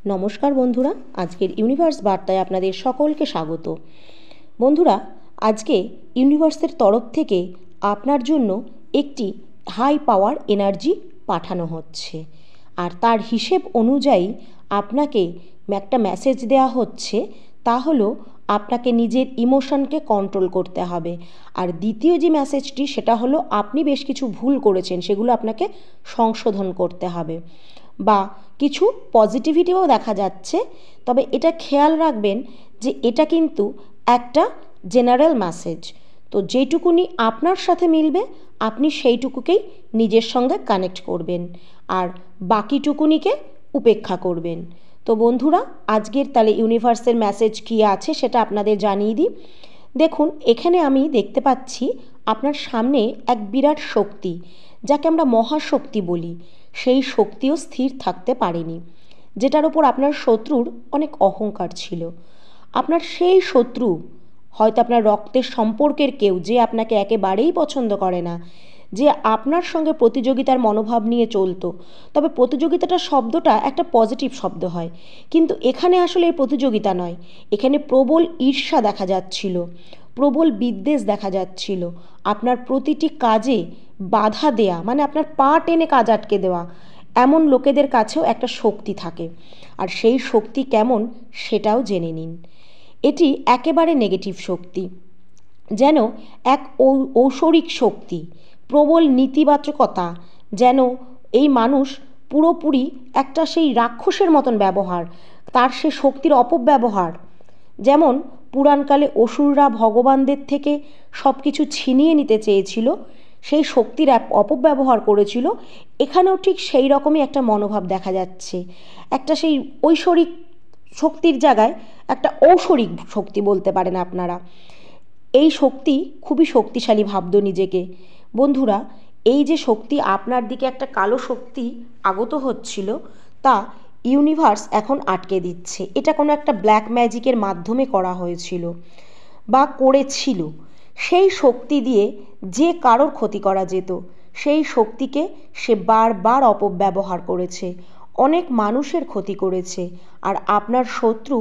নমস্কার বন্ধুরা, আজকের ইউনিভার্স বার্তায় আপনাদের সকলকে স্বাগত। বন্ধুরা, আজকে ইউনিভার্সের তরফ থেকে আপনার জন্য একটি হাই পাওয়ার এনার্জি পাঠানো হচ্ছে, আর তার হিসেব অনুযায়ী আপনাকে একটা মেসেজ দেওয়া হচ্ছে। তা হলো আপনাকে নিজের ইমোশনকে কন্ট্রোল করতে হবে। আর দ্বিতীয় যে মেসেজটি, সেটা হলো আপনি বেশ কিছু ভুল করেছেন, সেগুলো আপনাকে সংশোধন করতে হবে। বা কিছু পজিটিভিটিও দেখা যাচ্ছে, তবে এটা খেয়াল রাখবেন যে এটা কিন্তু একটা জেনারেল মেসেজ। তো যেটুকুনি আপনার সাথে মিলবে আপনি সেইটুকুকেই নিজের সঙ্গে কানেক্ট করবেন, আর বাকিটুকুনিকে উপেক্ষা করবেন। তো বন্ধুরা, আজকের তাহলে ইউনিভার্সের মেসেজ কী আছে সেটা আপনাদের জানিয়ে দিই। দেখুন, এখানে আমি দেখতে পাচ্ছি আপনার সামনে এক বিরাট শক্তি, যাকে আমরা মহাশক্তি বলি, সেই শক্তিও স্থির থাকতে পারেনি, যেটার ওপর আপনার শত্রুর অনেক অহংকার ছিল। আপনার সেই শত্রু হয়তো আপনার রক্তের সম্পর্কের কেউ, যে আপনাকে একেবারেই পছন্দ করে না, যে আপনার সঙ্গে প্রতিযোগিতার মনোভাব নিয়ে চলতো। তবে প্রতিযোগিতাটা শব্দটা একটা পজিটিভ শব্দ হয়, কিন্তু এখানে আসলে এই প্রতিযোগিতা নয়, এখানে প্রবল ঈর্ষা দেখা যাচ্ছিল, প্রবল বিদ্বেষ দেখা যাচ্ছিল। আপনার প্রতিটি কাজে বাধা দেয়া, মানে আপনার পা টেনে কাজ আটকে দেওয়া, এমন লোকেদের কাছেও একটা শক্তি থাকে। আর সেই শক্তি কেমন সেটাও জেনে নিন। এটি একেবারে নেগেটিভ শক্তি, যেন এক ঐশ্বরিক শক্তি, প্রবল নীতিবাচকতা, যেন এই মানুষ পুরোপুরি একটা সেই রাক্ষসের মতন ব্যবহার, তার সে শক্তির অপব্যবহার। যেমন পুরাণকালে অসুররা ভগবানদের থেকে সব কিছু ছিনিয়ে নিতে চেয়েছিল, সেই শক্তির অপব্যবহার করেছিল, এখানেও ঠিক সেই রকমই একটা মনোভাব দেখা যাচ্ছে। একটা সেই ঐশ্বরিক শক্তির জায়গায় একটা ঔশ্বরিক শক্তি বলতে পারেন আপনারা। এই শক্তি খুবই শক্তিশালী ভাবত নিজেকে। বন্ধুরা, এই যে শক্তি আপনার দিকে একটা কালো শক্তি আগত হচ্ছিল, তা ইউনিভার্স এখন আটকে দিচ্ছে। এটা কোনো একটা ব্ল্যাক ম্যাজিকের মাধ্যমে করা হয়েছিল বা করেছিল। সেই শক্তি দিয়ে যে কারোর ক্ষতি করা যেত, সেই শক্তিকে সে বারবার অপব্যবহার করেছে, অনেক মানুষের ক্ষতি করেছে। আর আপনার শত্রু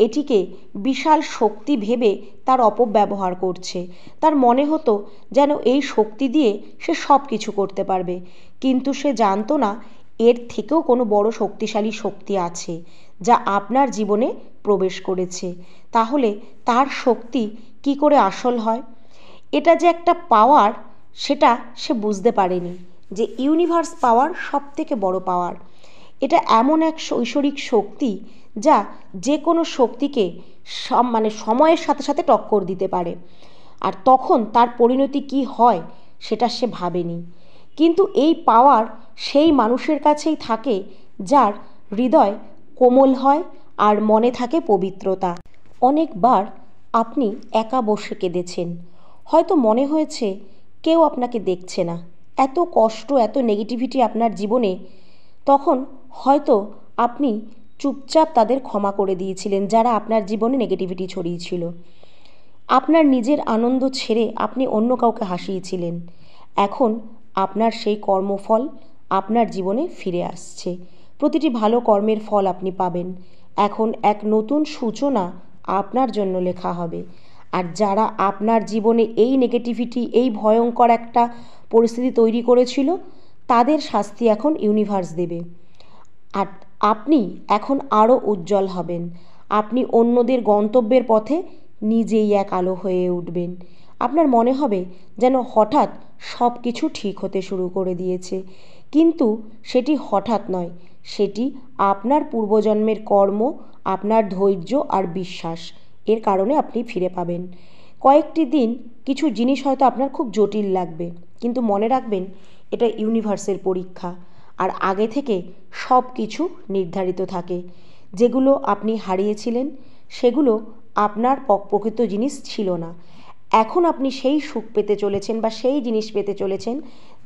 এটিকে বিশাল শক্তি ভেবে তার অপব্যবহার করছে। তার মনে হতো যেন এই শক্তি দিয়ে সে সব কিছু করতে পারবে, কিন্তু সে জানতো না এর থেকেও কোনো বড় শক্তিশালী শক্তি আছে, যা আপনার জীবনে প্রবেশ করেছে। তাহলে তার শক্তি কি করে আসল হয়? এটা যে একটা পাওয়ার, সেটা সে বুঝতে পারেনি, যে ইউনিভার্স পাওয়ার সব থেকে বড় পাওয়ার। এটা এমন এক ঐশ্বরিক শক্তি যা যে কোনো শক্তিকে সময়ের সাথে সাথে টক্কর দিতে পারে। আর তখন তার পরিণতি কি হয় সেটা সে ভাবেনি। কিন্তু এই পাওয়ার সেই মানুষের কাছেই থাকে যার হৃদয় কোমল হয় আর মনে থাকে পবিত্রতা। অনেকবার আপনি একা বসে কেঁদেছেন, হয়তো মনে হয়েছে কেউ আপনাকে দেখছে না, এত কষ্ট, এত নেগেটিভিটি আপনার জীবনে। তখন হয়তো আপনি চুপচাপ তাদের ক্ষমা করে দিয়েছিলেন, যারা আপনার জীবনে নেগেটিভিটি ছড়িয়েছিল। আপনার নিজের আনন্দ ছেড়ে আপনি অন্য কাউকে হাসিয়েছিলেন। এখন আপনার সেই কর্মফল আপনার জীবনে ফিরে আসছে। প্রতিটি ভালো কর্মের ফল আপনি পাবেন। এখন এক নতুন সূচনা আপনার জন্য লেখা হবে। আর যারা আপনার জীবনে এই নেগেটিভিটি, এই ভয়ঙ্কর একটা পরিস্থিতি তৈরি করেছিল, তাদের শাস্তি এখন ইউনিভার্স দেবে। আর আপনি এখন আরও উজ্জ্বল হবেন। আপনি অন্যদের গন্তব্যের পথে নিজেই এক আলো হয়ে উঠবেন। আপনার মনে হবে যেন হঠাৎ সব কিছু ঠিক হতে শুরু করে দিয়েছে, কিন্তু সেটি হঠাৎ নয়, সেটি আপনার পূর্বজন্মের কর্ম, আপনার ধৈর্য আর বিশ্বাস, এর কারণে আপনি ফিরে পাবেন। কয়েকটি দিন কিছু জিনিস হয়তো আপনার খুব জটিল লাগবে, কিন্তু মনে রাখবেন এটা ইউনিভার্সের পরীক্ষা। আর আগে থেকে সব কিছু নির্ধারিত থাকে। যেগুলো আপনি হারিয়েছিলেন সেগুলো আপনার প্রকৃত জিনিস ছিল না। এখন আপনি সেই সুখ পেতে চলেছেন বা সেই জিনিস পেতে চলেছেন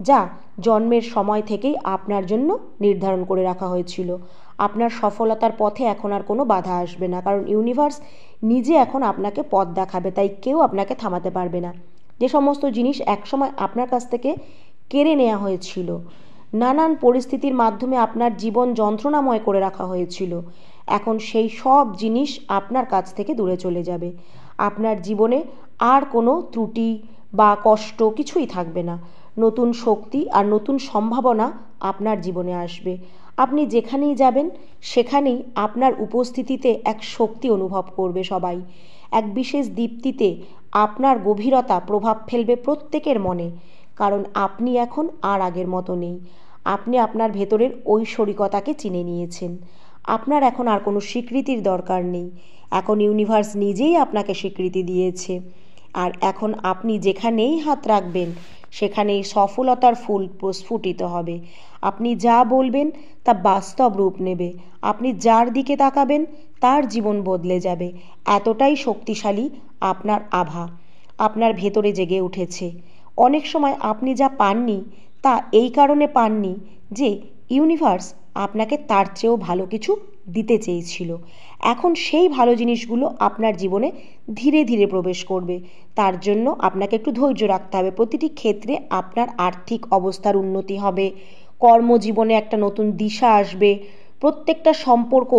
যা জন্মের সময় থেকেই আপনার জন্য নির্ধারণ করে রাখা হয়েছিল। আপনার সফলতার পথে এখন আর কোনো বাধা আসবে না, কারণ ইউনিভার্স নিজে এখন আপনাকে পথ দেখাবে, তাই কেউ আপনাকে থামাতে পারবে না। যে সমস্ত জিনিস একসময় আপনার কাছ থেকে কেড়ে নেওয়া হয়েছিল, নানান পরিস্থিতির মাধ্যমে আপনার জীবন যন্ত্রণাময় করে রাখা হয়েছিল, এখন সেই সব জিনিস আপনার কাছ থেকে দূরে চলে যাবে। আপনার জীবনে আর কোনো ত্রুটি বা কষ্ট কিছুই থাকবে না। নতুন শক্তি আর নতুন সম্ভাবনা আপনার জীবনে আসবে। আপনি যেখানেই যাবেন সেখানেই আপনার উপস্থিতিতে এক শক্তি অনুভব করবে সবাই। এক বিশেষ দীপ্তিতে আপনার গভীরতা প্রভাব ফেলবে প্রত্যেকের মনে, কারণ আপনি এখন আর আগের মতো নেই। আপনি আপনার ভেতরের ঐশ্বরিকতাকে চিনে নিয়েছেন। আপনার এখন আর কোনো স্বীকৃতির দরকার নেই। এখন ইউনিভার্স নিজেই আপনাকে স্বীকৃতি দিয়েছে। আর এখন আপনি যেখানেই হাত রাখবেন সেখানেই সফলতার ফুল প্রস্ফুটিত হবে। আপনি যা বলবেন তা বাস্তব রূপ নেবে। আপনি যার দিকে তাকাবেন তার জীবন বদলে যাবে। এতটাই শক্তিশালী আপনার আভা আপনার ভেতরে জেগে উঠেছে। অনেক সময় আপনি যা পাননি তা এই কারণে পাননি যে ইউনিভার্স আপনাকে তার চেয়েও ভালো কিছু দিতে চেয়েছিল। এখন সেই ভালো জিনিসগুলো আপনার জীবনে ধীরে ধীরে প্রবেশ করবে। তার জন্য আপনাকে একটু ধৈর্য রাখতে হবে। প্রতিটি ক্ষেত্রে আপনার আর্থিক অবস্থার উন্নতি হবে, কর্মজীবনে একটা নতুন দিশা আসবে। প্রত্যেকটা সম্পর্ক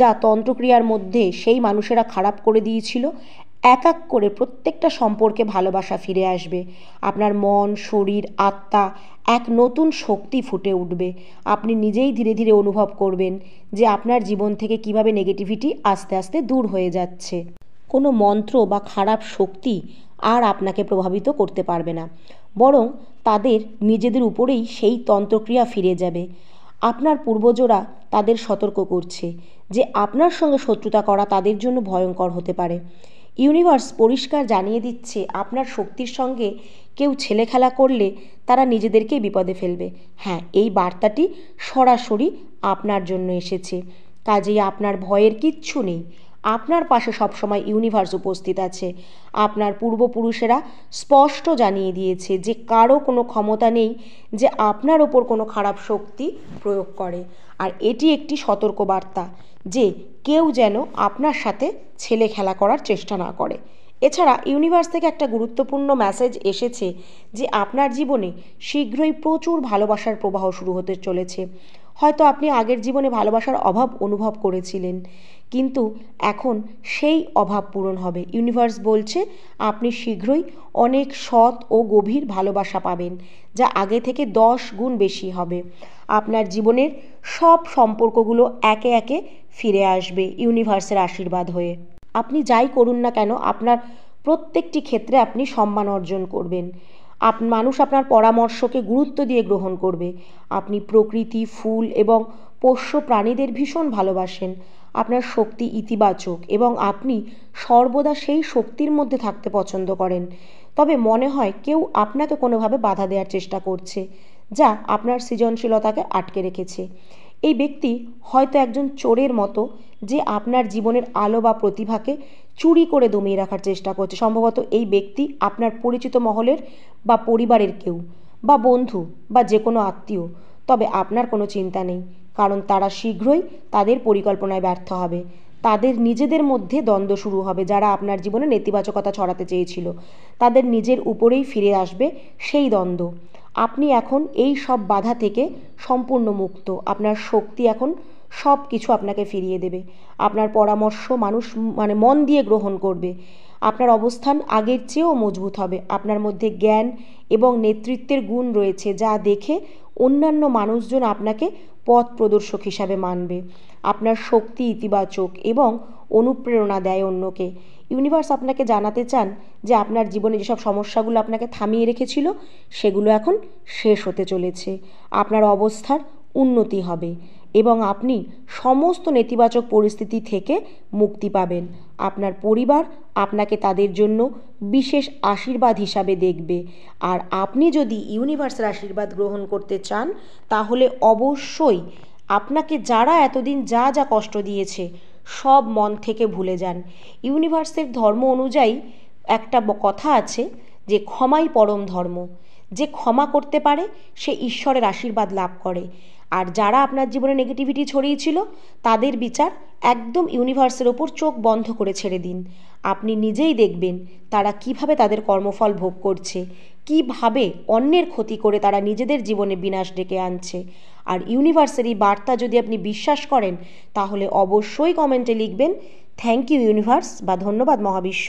যা তন্ত্রক্রিয়ার মধ্যে সেই মানুষেরা খারাপ করে দিয়েছিল, এক এক করে প্রত্যেকটা সম্পর্কে ভালোবাসা ফিরে আসবে। আপনার মন, শরীর, আত্মা এক নতুন শক্তি ফুটে উঠবে। আপনি নিজেই ধীরে ধীরে অনুভব করবেন যে আপনার জীবন থেকে কিভাবে নেগেটিভিটি আস্তে আস্তে দূর হয়ে যাচ্ছে। কোনো মন্ত্র বা খারাপ শক্তি আর আপনাকে প্রভাবিত করতে পারবে না, বরং তাদের নিজেদের উপরেই সেই তন্ত্রক্রিয়া ফিরে যাবে। আপনার পূর্বজরা তাদের সতর্ক করছে যে আপনার সঙ্গে শত্রুতা করা তাদের জন্য ভয়ঙ্কর হতে পারে। ইউনিভার্স পরিষ্কার জানিয়ে দিচ্ছে আপনার শক্তির সঙ্গে কেউ ছেলেখেলা করলে তারা নিজেদেরকেই বিপদে ফেলবে। হ্যাঁ, এই বার্তাটি সরাসরি আপনার জন্য এসেছে। কাজেই আপনার ভয়ের কিচ্ছু নেই। আপনার পাশে সবসময় ইউনিভার্স উপস্থিত আছে। আপনার পূর্বপুরুষেরা স্পষ্ট জানিয়ে দিয়েছে যে কারো কোনো ক্ষমতা নেই যে আপনার ওপর কোনো খারাপ শক্তি প্রয়োগ করে। আর এটি একটি সতর্কবার্তা যে কেউ যেন আপনার সাথে ছেলে খেলা করার চেষ্টা না করে। এছাড়া ইউনিভার্স থেকে একটা গুরুত্বপূর্ণ মেসেজ এসেছে যে আপনার জীবনে শীঘ্রই প্রচুর ভালোবাসার প্রবাহ শুরু হতে চলেছে। হয়তো আপনি আগের জীবনে ভালোবাসার অভাব অনুভব করেছিলেন, কিন্তু এখন সেই অভাব পূরণ হবে। ইউনিভার্স বলছে আপনি শীঘ্রই অনেক সৎ ও গভীর ভালোবাসা পাবেন, যা আগে থেকে 10 গুণ বেশি হবে। আপনার জীবনের সব সম্পর্কগুলো একে একে ফিরে আসবে ইউনিভার্সের আশীর্বাদ হয়ে। আপনি যাই করুন না কেন আপনার প্রত্যেকটি ক্ষেত্রে আপনি সম্মান অর্জন করবেন। মানুষ আপনার পরামর্শকে গুরুত্ব দিয়ে গ্রহণ করবে। আপনি প্রকৃতি, ফুল এবং পোষ্য প্রাণীদের ভীষণ ভালোবাসেন। আপনার শক্তি ইতিবাচক এবং আপনি সর্বদা সেই শক্তির মধ্যে থাকতে পছন্দ করেন। তবে মনে হয় কেউ আপনাকে কোনোভাবে বাধা দেওয়ার চেষ্টা করছে, যা আপনার সৃজনশীলতাকে আটকে রেখেছে। এই ব্যক্তি হয়তো একজন চোরের মতো যে আপনার জীবনের আলো বা প্রতিভাকে চুরি করে দমিয়ে রাখার চেষ্টা করছে। সম্ভবত এই ব্যক্তি আপনার পরিচিত মহলের বা পরিবারের কেউ বা বন্ধু বা যে কোনো আত্মীয়। তবে আপনার কোনো চিন্তা নেই, কারণ তারা শীঘ্রই তাদের পরিকল্পনায় ব্যর্থ হবে। তাদের নিজেদের মধ্যে দ্বন্দ্ব শুরু হবে। যারা আপনার জীবনে নেতিবাচকতা ছড়াতে চেয়েছিল তাদের নিজের উপরেই ফিরে আসবে সেই দ্বন্দ্ব। আপনি এখন এই সব বাধা থেকে সম্পূর্ণ মুক্ত। আপনার শক্তি এখন সব কিছু আপনাকে ফিরিয়ে দেবে। আপনার পরামর্শ মানুষ মন দিয়ে গ্রহণ করবে। আপনার অবস্থান আগের চেয়েও মজবুত হবে। আপনার মধ্যে জ্ঞান এবং নেতৃত্বের গুণ রয়েছে, যা দেখে অন্যান্য মানুষজন আপনাকে পথ প্রদর্শক হিসাবে মানবে। আপনার শক্তি ইতিবাচক এবং অনুপ্রেরণা দেয় অন্যকে। ইউনিভার্স আপনাকে জানাতে চান যে আপনার জীবনে যেসব সমস্যাগুলো আপনাকে থামিয়ে রেখেছিল সেগুলো এখন শেষ হতে চলেছে। আপনার অবস্থার উন্নতি হবে এবং আপনি সমস্ত নেতিবাচক পরিস্থিতি থেকে মুক্তি পাবেন। আপনার পরিবার আপনাকে তাদের জন্য বিশেষ আশীর্বাদ হিসাবে দেখবে। আর আপনি যদি ইউনিভার্সের আশীর্বাদ গ্রহণ করতে চান তাহলে অবশ্যই আপনাকে যারা এতদিন যা যা কষ্ট দিয়েছে সব মন থেকে ভুলে যান। ইউনিভার্সের ধর্ম অনুযায়ী একটা কথা আছে যে ক্ষমাই পরম ধর্ম। যে ক্ষমা করতে পারে সে ঈশ্বরের আশীর্বাদ লাভ করে। আর যারা আপনার জীবনে নেগেটিভিটি ছড়িয়েছিল তাদের বিচার একদম ইউনিভার্সের ওপর চোখ বন্ধ করে ছেড়ে দিন। আপনি নিজেই দেখবেন তারা কিভাবে তাদের কর্মফল ভোগ করছে, কিভাবে অন্যের ক্ষতি করে তারা নিজেদের জীবনে বিনাশ ডেকে আনছে। আর ইউনিভার্সের এই বার্তা যদি আপনি বিশ্বাস করেন তাহলে অবশ্যই কমেন্টে লিখবেন থ্যাংক ইউ ইউনিভার্স বা ধন্যবাদ মহাবিশ্ব।